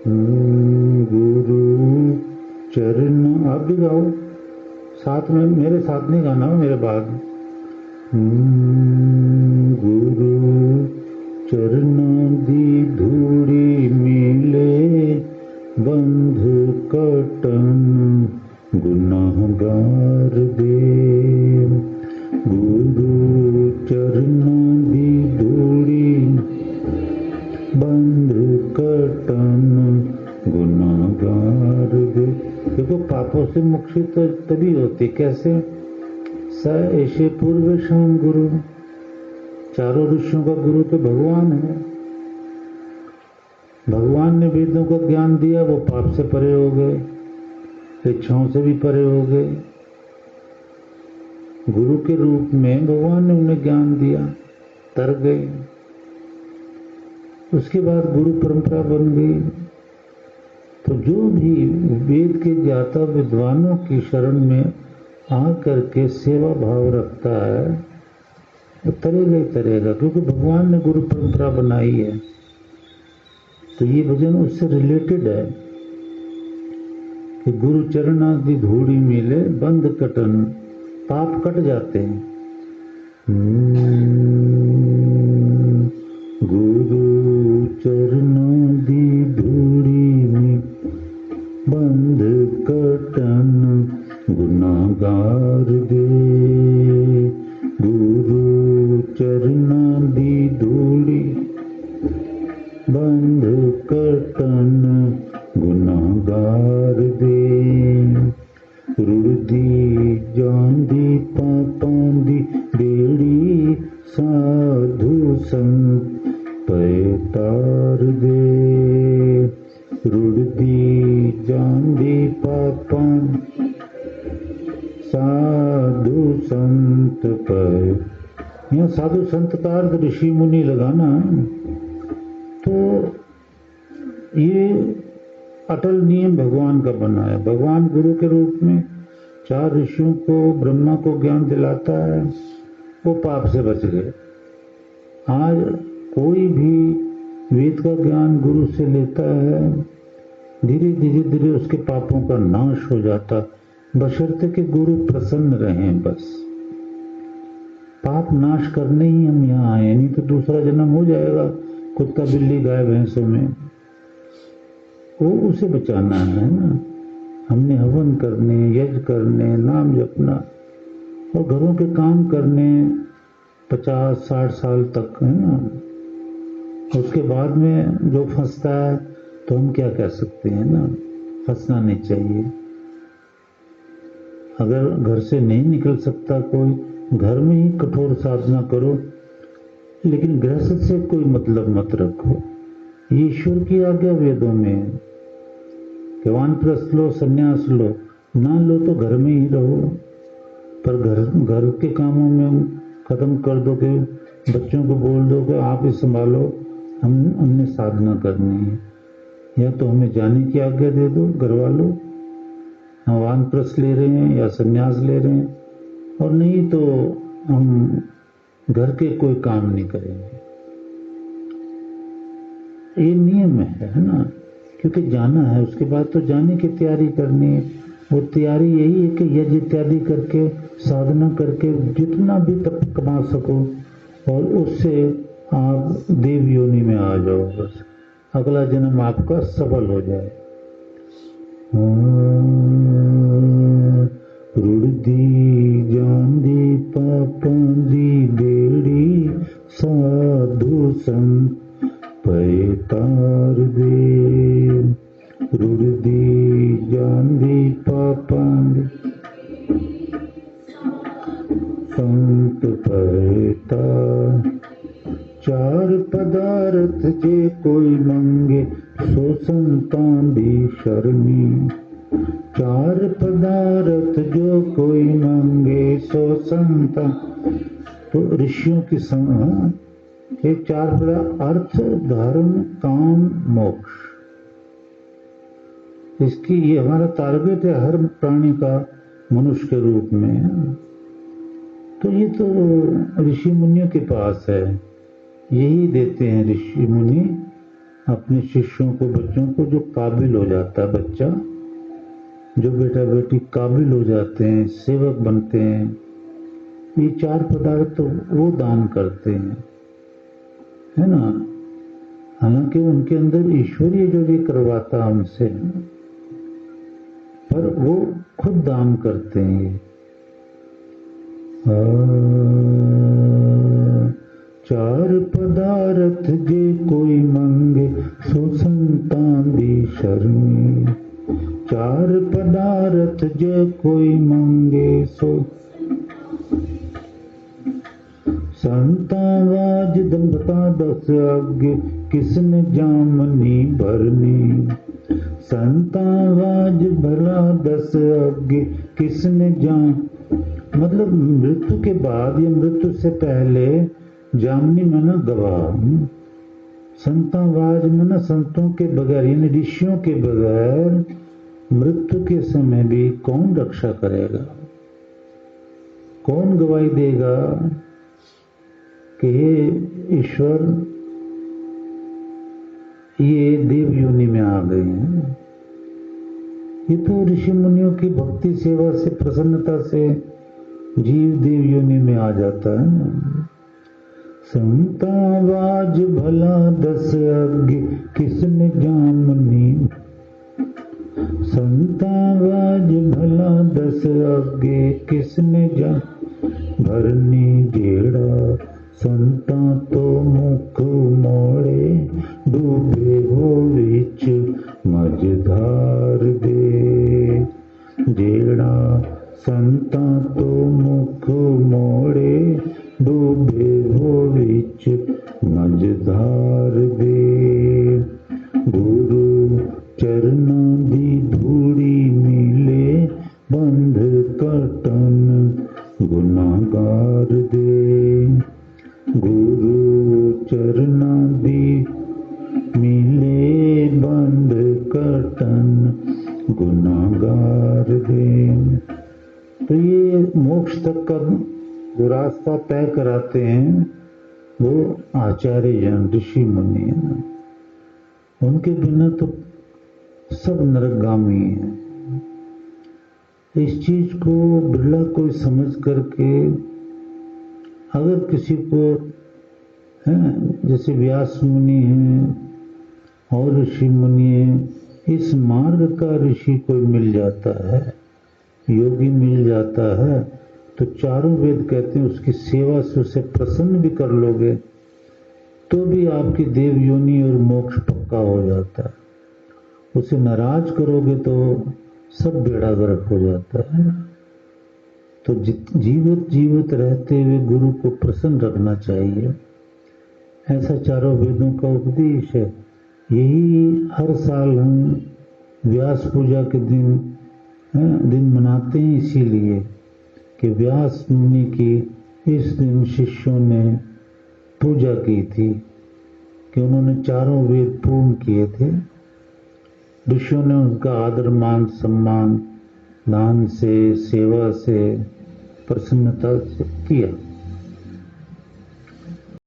गुरु चरण, आप भी गाओ साथ में, मेरे साथ नहीं गाना, मेरे बाद। गुरु चरण दी धूड़ी मिले, बंध कटन गुनाहगार दे। गुरु चरण दी धूड़ी बंध कटन गुनाहगार दे। देखो पापों से मुक्ति तो तभी होती, कैसे? स ऐसे पूर्व शाम गुरु, चारों ऋषियों का गुरु तो भगवान है। भगवान ने वेदों को ज्ञान दिया, वो पाप से परे हो गए, इच्छाओं से भी परे हो गए। गुरु के रूप में भगवान ने उन्हें ज्ञान दिया, तर गए। उसके बाद गुरु परंपरा बन गई। तो जो भी वेद के ज्ञाता विद्वानों की शरण में आ करके सेवा भाव रखता है, वो तरेगा ही तरेगा, क्योंकि भगवान ने गुरु परंपरा बनाई है। तो ये भजन उससे रिलेटेड है कि गुरु चरणादि धूड़ी मिले, बंध कटन, पाप कट जाते हैं। गुरु चरणादि धूड़ी में बंध कटन गुनाहगार दे। गुरु चरणादि धूड़ी बंध कटन गुनाहगार दे। रुड़दी जांदी पापां दी बेड़ी, साधु संत पे तार दे। रुड़दी जांदी पापां साधु संत पे, यहाँ साधु संत का अर्थ ऋषि मुनि लगाना। तो ये अटल नियम भगवान का बना है। भगवान गुरु के रूप में चार ऋषियों को, ब्रह्मा को ज्ञान दिलाता है, वो पाप से बच गए। आज कोई भी वेद का ज्ञान गुरु से लेता है, धीरे धीरे धीरे उसके पापों का नाश हो जाता, बशर्ते कि गुरु प्रसन्न रहें। बस पाप नाश करने ही हम यहाँ आए, नहीं तो दूसरा जन्म हो जाएगा कुत्ता बिल्ली गाय भैंसों में। वो उसे बचाना है ना। हमने हवन करने, यज्ञ करने, नाम जपना और घरों के काम करने 50-60 साल तक, है ना। उसके बाद में जो फंसता है तो हम क्या कह सकते हैं ना, फंसना नहीं चाहिए। अगर घर से नहीं निकल सकता कोई, घर में ही कठोर साधना करो, लेकिन गृहस्थ से कोई मतलब मत रखो। ये ईश्वर की आज्ञा वेदों में है कि वानप्रस्थ लो, संन्यास लो, ना लो तो घर में ही रहो। पर घर के कामों में खत्म कर दो कि बच्चों को बोल दो कि आप ही संभालो, हमने साधना करनी है। या तो हमें जाने की आज्ञा दे दो घर वालों, हम वानप्रस्थ ले रहे हैं या संन्यास ले रहे हैं, और नहीं तो हम घर के कोई काम नहीं करेंगे। ये नियम है ना, क्योंकि जाना है, उसके बाद तो जाने की तैयारी करनी है। वो तैयारी यही है कि यज्ञ इत्यादि करके, साधना करके जितना भी तप कमा सको, और उससे आप देव योनि में आ जाओ, बस अगला जन्म आपका सफल हो जाए। रुड़दी जांदी पापां दी बेड़ी, साधु संत पे तार दे। रुड़दी जांदी पापां दी संत पे तार। चार पदार्थ जे कोई मंगे, सो संतां दी शरणी। चार पदार्थ जो कोई मांगे, सो संतां। तो ऋषियों की एक चार अर्थ, धर्म, काम, मोक्ष। इसकी ये हमारा टारगेट है हर प्राणी का, मनुष्य के रूप में। तो ये तो ऋषि मुनियों के पास है, यही देते हैं ऋषि मुनि। अपने शिष्यों को, बच्चों को, जो काबिल हो जाता है बच्चा, जो बेटा बेटी काबिल हो जाते हैं, सेवक बनते हैं, ये 4 पदार्थ तो वो दान करते हैं, है ना। हालांकि उनके अंदर ईश्वरीय जो ये करवाता हमसे, पर वो खुद दान करते हैं ये। 4 पदार्थ जे कोई मंगे, सो संतां दी शरणी। 4 पदार्थ जे कोई मंगे, सो संतां वाज दंभता 10 आगे, किसने जामनी भरनी। संतां वाज भला 10 आगे, किसने जाम, मतलब मृत्यु के बाद या मृत्यु से पहले जामनी में ना गवाह, संतावाज में ना संतों के बगैर, यानी ऋषियों के बगैर मृत्यु के समय भी कौन रक्षा करेगा, कौन गवाही देगा कि हे ईश्वर ये देव योनि में आ गए हैं। ये तो ऋषि मुनियों की भक्ति सेवा से, प्रसन्नता से जीव देव योनि में आ जाता है। संतावाज भला 10 आगे, किसने जामनी। संतावाज भला 10 आगे, किसने जाम भरनी। जेड़ा संता तो मुख मोड़े, डूबे हो विच मझधार दे। जेड़ा संता तो मुख मोड़े, डूबे हो विच मझधार दे। गुरु चरना दी धूड़ी मिले, बंध कटन गुनागार दे। गुरु चरना दी मिले, बंध कटन गुनागार दे। तो ये मोक्ष तक का जो रास्ता तय कराते हैं वो आचार्य जन, ऋषि मुनि है ना। उनके बिना तो सब नरकगामी है। इस चीज को बिरला कोई समझ करके, अगर किसी को है, जैसे व्यास मुनि हैं और ऋषि मुनि हैं, इस मार्ग का ऋषि कोई मिल जाता है, योगी मिल जाता है, तो चारों वेद कहते हैं उसकी सेवा से उसे प्रसन्न भी कर लोगे तो भी आपकी देव योनि और मोक्ष पक्का हो जाता है। उसे नाराज करोगे तो सब बेड़ा गर्क हो जाता है। तो जीवित रहते हुए गुरु को प्रसन्न रखना चाहिए, ऐसा चारों वेदों का उपदेश है। यही हर साल हम व्यास पूजा के दिन मनाते हैं, इसीलिए कि व्यास मुनि की इस दिन शिष्यों ने पूजा की थी कि उन्होंने चारों वेद पूर्ण किए थे। ऋषियों ने उनका आदर मान सम्मान दान से, सेवा से, प्रसन्नता से किया।